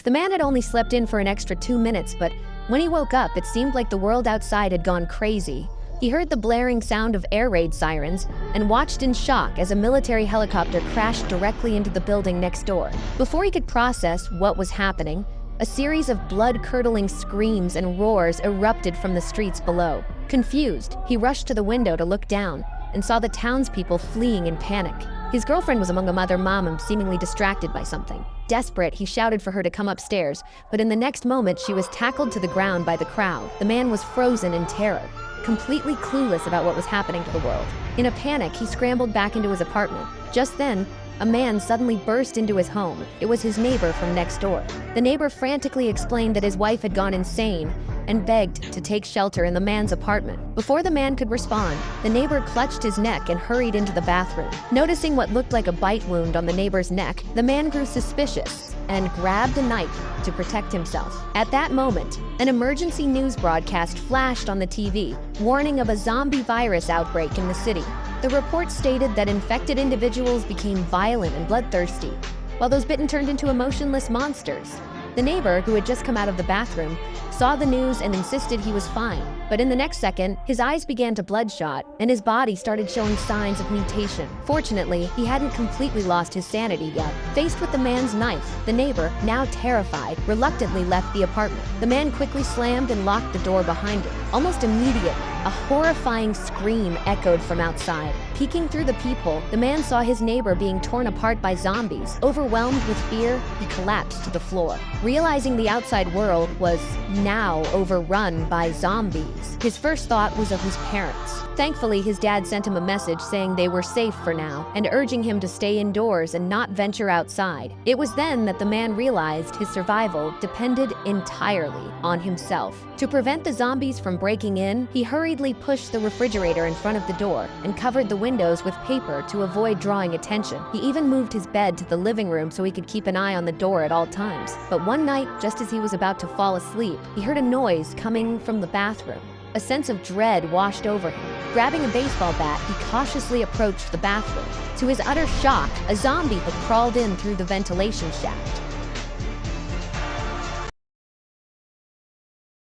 The man had only slept in for an extra 2 minutes, but when he woke up, it seemed like the world outside had gone crazy. He heard the blaring sound of air raid sirens and watched in shock as a military helicopter crashed directly into the building next door. Before he could process what was happening, a series of blood-curdling screams and roars erupted from the streets below. Confused, he rushed to the window to look down and saw the townspeople fleeing in panic. His girlfriend was among them, other mom, seemingly distracted by something. Desperate, he shouted for her to come upstairs, but in the next moment she was tackled to the ground by the crowd. The man was frozen in terror, completely clueless about what was happening to the world. In a panic, he scrambled back into his apartment. Just then, a man suddenly burst into his home. It was his neighbor from next door. The neighbor frantically explained that his wife had gone insane and begged to take shelter in the man's apartment. Before the man could respond, the neighbor clutched his neck and hurried into the bathroom. Noticing what looked like a bite wound on the neighbor's neck, the man grew suspicious and grabbed a knife to protect himself. At that moment, an emergency news broadcast flashed on the TV, warning of a zombie virus outbreak in the city. The report stated that infected individuals became violent and bloodthirsty, while those bitten turned into emotionless monsters. The neighbor, who had just come out of the bathroom, saw the news and insisted he was fine. But in the next second, his eyes began to bloodshot, and his body started showing signs of mutation. Fortunately, he hadn't completely lost his sanity yet. Faced with the man's knife, the neighbor, now terrified, reluctantly left the apartment. The man quickly slammed and locked the door behind him. Almost immediately, a horrifying scream echoed from outside. Peeking through the peephole, the man saw his neighbor being torn apart by zombies. Overwhelmed with fear, he collapsed to the floor. Realizing the outside world was now overrun by zombies, his first thought was of his parents. Thankfully, his dad sent him a message saying they were safe for now and urging him to stay indoors and not venture outside. It was then that the man realized his survival depended entirely on himself. To prevent the zombies from breaking in, he hurriedly pushed the refrigerator in front of the door and covered the windows with paper to avoid drawing attention. He even moved his bed to the living room so he could keep an eye on the door at all times. But one night, just as he was about to fall asleep, he heard a noise coming from the bathroom. A sense of dread washed over him. Grabbing a baseball bat, he cautiously approached the bathroom. To his utter shock, a zombie had crawled in through the ventilation shaft.